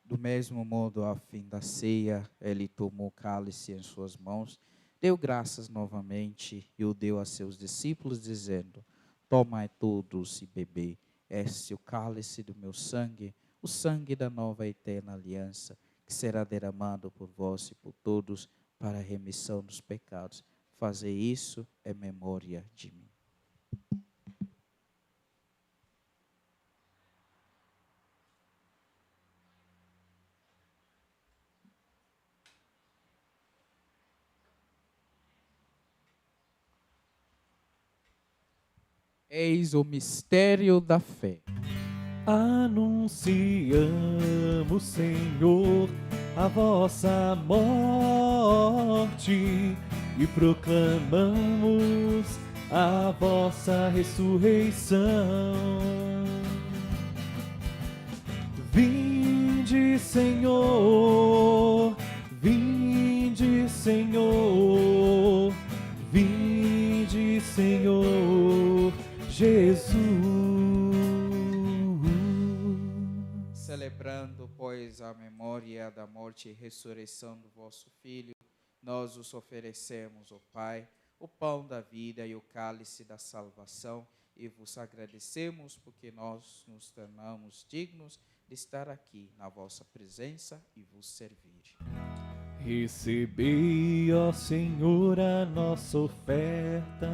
Do mesmo modo, ao fim da ceia, ele tomou o cálice em suas mãos, deu graças novamente e o deu a seus discípulos, dizendo: Tomai todos e bebei, este é o cálice do meu sangue, o sangue da nova e eterna aliança, que será derramado por vós e por todos para a remissão dos pecados. Fazei isso em memória de mim. Eis o mistério da fé. Anunciamos, Senhor, a vossa morte e proclamamos a vossa ressurreição. Vinde, Senhor, vinde, Senhor, vinde, Senhor Jesus. Celebrando, pois, a memória da morte e ressurreição do vosso Filho, nós os oferecemos, ó Pai, o pão da vida e o cálice da salvação, e vos agradecemos porque nós nos tornamos dignos de estar aqui na vossa presença e vos servir. Recebei, ó Senhor, a nossa oferta.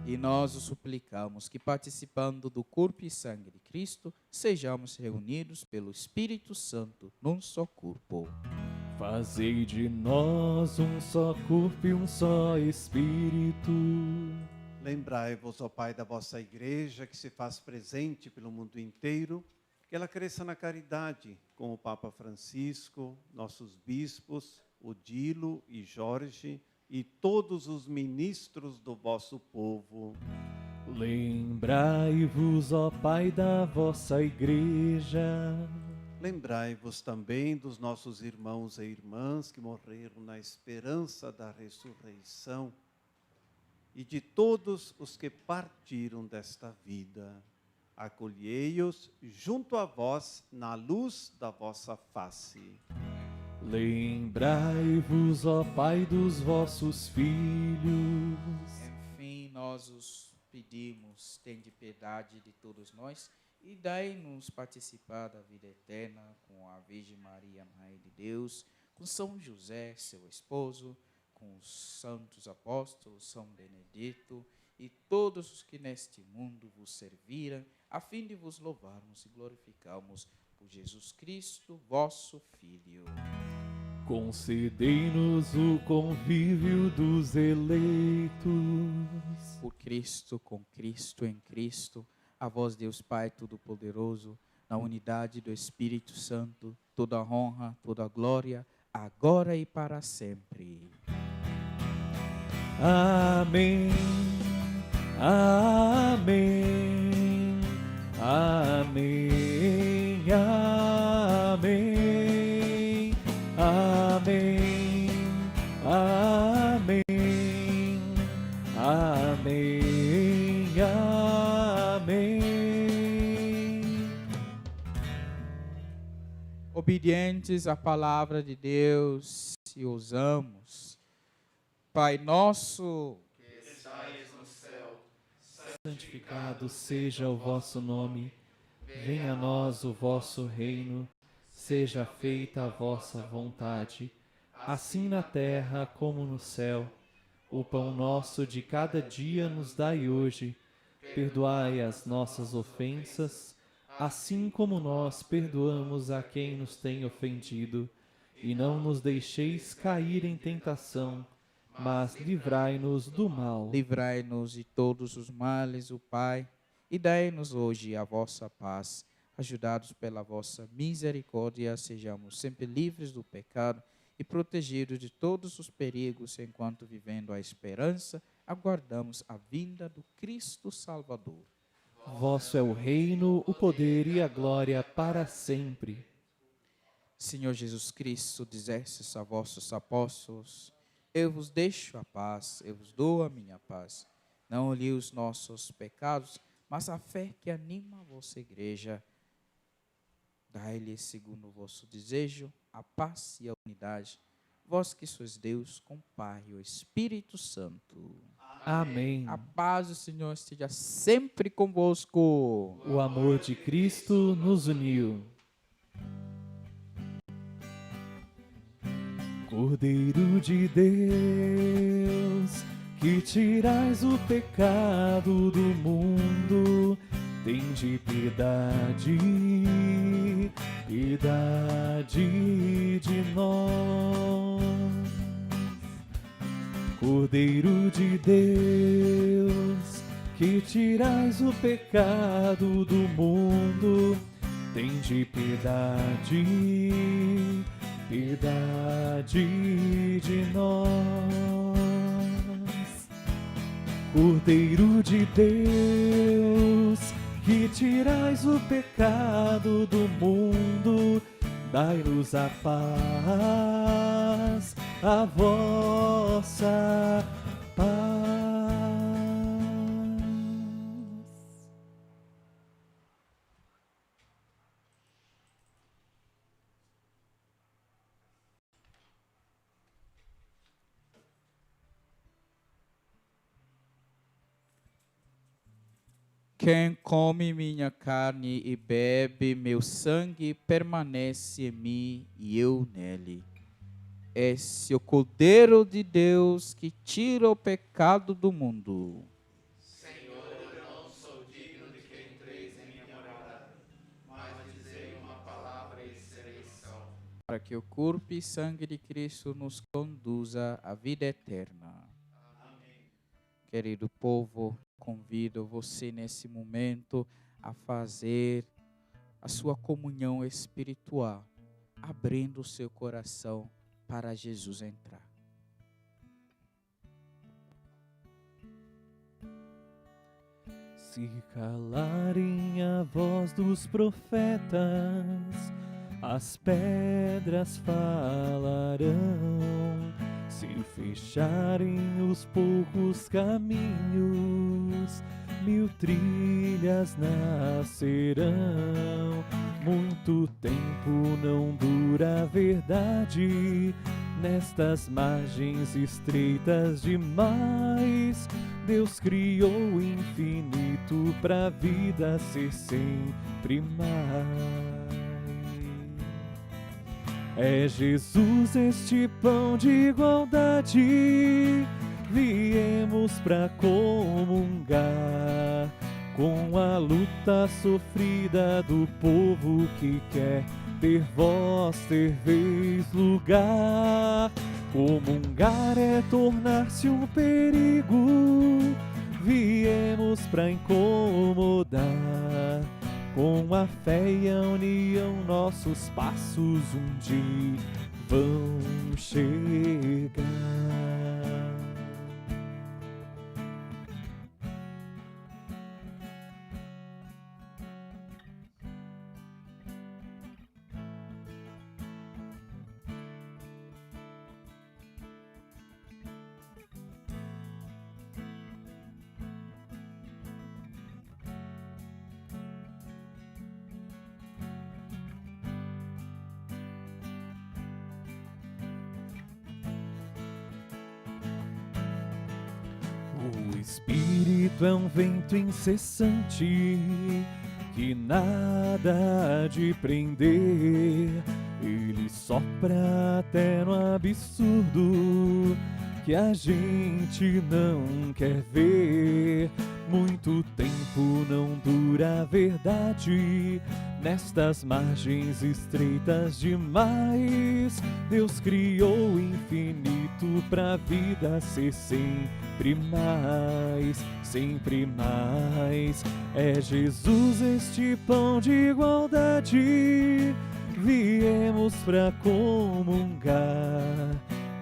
E nós os suplicamos que, participando do corpo e sangue de Cristo, sejamos reunidos pelo Espírito Santo num só corpo. Fazei de nós um só corpo e um só Espírito. Lembrai-vos, ó Pai, da vossa igreja, que se faz presente pelo mundo inteiro, que ela cresça na caridade, com o Papa Francisco, nossos bispos, Odilo e Jorge, e todos os ministros do vosso povo. Lembrai-vos, ó Pai, da vossa igreja. Lembrai-vos também dos nossos irmãos e irmãs que morreram na esperança da ressurreição. e de todos os que partiram desta vida. Acolhei-os junto a vós na luz da vossa face. Lembrai-vos, ó Pai, dos vossos filhos. Enfim, nós os pedimos, tende piedade de todos nós e dai-nos participar da vida eterna com a Virgem Maria, Mãe de Deus, com São José, seu esposo, com os santos apóstolos, São Benedito e todos os que neste mundo vos serviram, a fim de vos louvarmos e glorificarmos por Jesus Cristo, vosso Filho. Concedei-nos o convívio dos eleitos. Por Cristo, com Cristo, em Cristo, a vós, Deus Pai Todo-Poderoso, na unidade do Espírito Santo, toda honra, toda glória, agora e para sempre. Amém. Amém. Amém. Amém. Amém. Amém. Amém. Amém. Obedientes à palavra de Deus, se ousamos, Pai nosso, santificado seja o vosso nome, venha a nós o vosso reino, seja feita a vossa vontade, assim na terra como no céu. O pão nosso de cada dia nos dai hoje, perdoai as nossas ofensas, assim como nós perdoamos a quem nos tem ofendido, e não nos deixeis cair em tentação, mas livrai-nos do mal. livrai-nos de todos os males, o Pai, e dai-nos hoje a vossa paz. Ajudados pela vossa misericórdia, sejamos sempre livres do pecado e protegidos de todos os perigos, enquanto vivendo a esperança, aguardamos a vinda do Cristo Salvador. Vosso é o reino, o poder e a glória para sempre. Senhor Jesus Cristo, dizestes a vossos apóstolos: eu vos deixo a paz, eu vos dou a minha paz. Não olhei os nossos pecados, mas a fé que anima a vossa igreja. Dai-lhe, segundo o vosso desejo, a paz e a unidade. Vós que sois Deus, com o Pai e o Espírito Santo. Amém. A paz do Senhor esteja sempre convosco. O amor de Cristo nos uniu. Cordeiro de Deus, que tirais o pecado do mundo, tende piedade, piedade de nós. Cordeiro de Deus, que tirais o pecado do mundo, tende piedade, piedade de nós. Cordeiro de Deus, que tirais o pecado do mundo, dai-nos a paz, a vossa paz. Quem come minha carne e bebe meu sangue permanece em mim e eu nele. Esse é o Cordeiro de Deus que tira o pecado do mundo. Senhor, eu não sou digno de que entreis em minha morada, mas dizei uma palavra e serei salvo. Para que o corpo e sangue de Cristo nos conduza à vida eterna. Amém. Querido povo, convido você nesse momento a fazer a sua comunhão espiritual, abrindo o seu coração para Jesus entrar. Se calarem a voz dos profetas, as pedras falarão. Se fecharem os poucos caminhos, 1000 trilhas nascerão. Muito tempo não dura a verdade, nestas margens estreitas demais. Deus criou o infinito pra vida ser sempre mais. É Jesus este pão de igualdade, viemos pra comungar com a luta sofrida do povo que quer ter voz, ter vez, lugar. Comungar é tornar-se um perigo, viemos pra incomodar. Com a fé e a união, nossos passos um dia vão chegar. O Espírito é um vento incessante que nada há de prender. Ele sopra até no absurdo que a gente não quer ver. Muito tempo não dura a verdade, nestas margens estreitas demais. Deus criou o infinito pra vida ser sempre mais, sempre mais. É Jesus este pão de igualdade, viemos pra comungar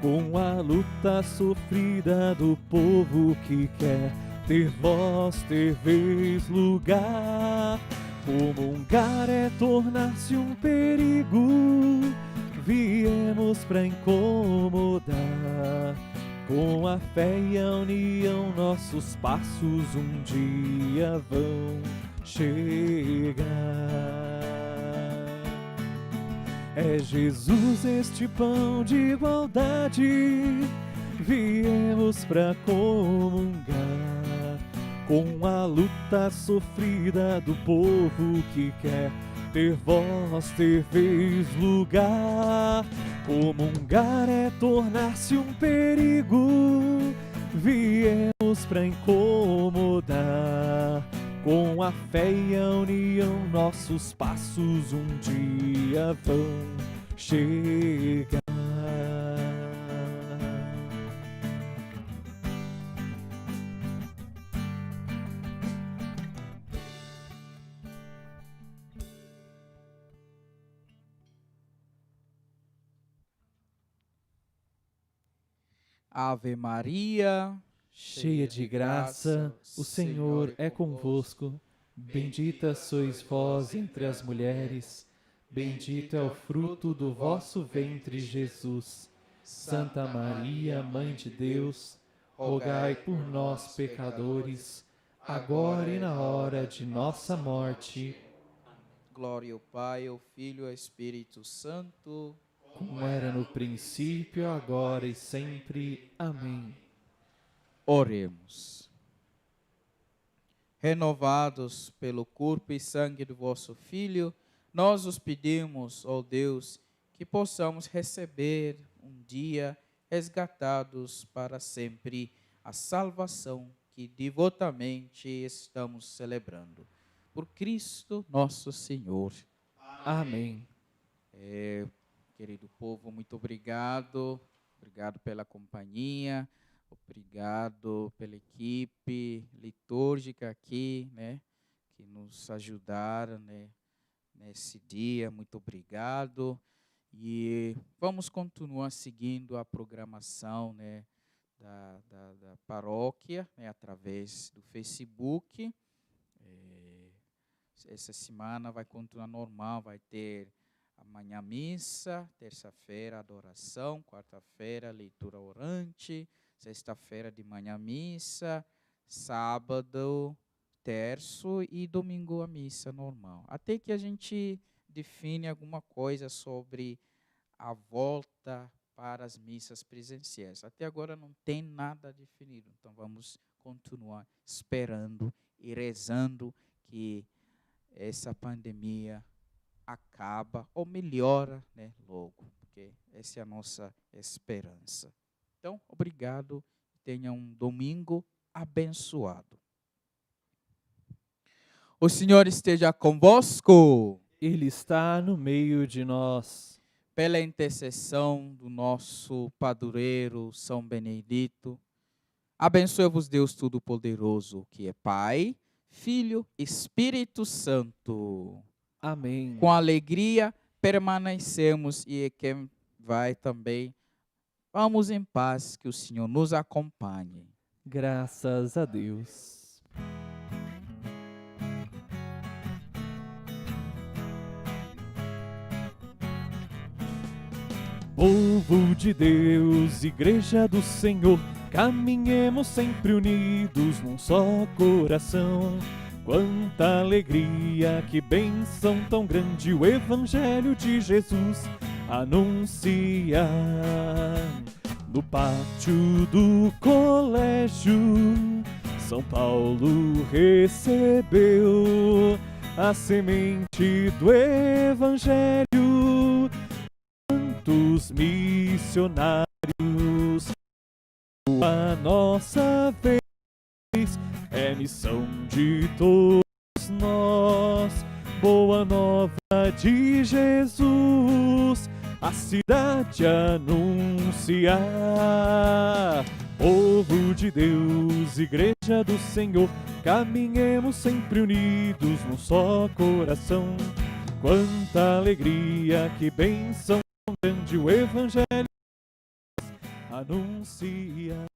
com a luta sofrida do povo que quer ter voz, ter vez, lugar. Comungar é tornar-se um perigo, viemos pra incomodar. Com a fé e a união, nossos passos um dia vão chegar. É Jesus este pão de igualdade, viemos pra comungar com a luta sofrida do povo que quer ter voz, ter vez, lugar. Comungar é tornar-se um perigo, viemos pra incomodar. Com a fé e a união, nossos passos um dia vão chegar. Ave Maria, Cheia de graça, o Senhor é convosco. Bendita sois vós entre as mulheres, bendito é o fruto do vosso ventre, Jesus. Santa Maria, Mãe de Deus, rogai por nós, pecadores, agora e na hora de nossa morte. glória ao Pai, ao Filho e ao Espírito Santo, Como era no princípio, agora e sempre. Amém. oremos. Renovados pelo corpo e sangue do vosso Filho, nós os pedimos, ó Deus, que possamos receber um dia resgatados para sempre a salvação que devotamente estamos celebrando. Por Cristo nosso Senhor. Amém. Querido povo, muito obrigado. Obrigado pela companhia. Obrigado pela equipe litúrgica aqui, né, que nos ajudaram, né, nesse dia. Muito obrigado. E vamos continuar seguindo a programação, né, da paróquia, né, através do Facebook. Essa semana vai continuar normal, vai ter Amanhã missa, terça-feira adoração, quarta-feira leitura orante, sexta-feira de manhã missa, sábado terço e domingo a missa normal. Até que a gente define alguma coisa sobre a volta para as missas presenciais. Até agora não tem nada definido, então vamos continuar esperando e rezando que essa pandemia acaba ou melhora, né, logo, porque essa é a nossa esperança. Então, obrigado, tenha um domingo abençoado. O Senhor esteja convosco. Ele está no meio de nós. Pela intercessão do nosso padroeiro São Benedito, abençoe-vos Deus Todo-Poderoso, que é Pai, Filho, Espírito Santo. Amém. Com alegria permanecemos e quem vai também, vamos em paz, que o Senhor nos acompanhe. Graças a Deus. Povo de Deus, Igreja do Senhor, caminhemos sempre unidos num só coração. Quanta alegria, que bênção tão grande o Evangelho de Jesus anuncia. No pátio do colégio, São Paulo recebeu a semente do Evangelho. Quantos missionários a nossa vez é missão de todos nós. Boa nova de Jesus, a cidade anunciar. Povo de Deus, Igreja do Senhor, caminhemos sempre unidos num só coração. Quanta alegria, que bênção grande o Evangelho anuncia.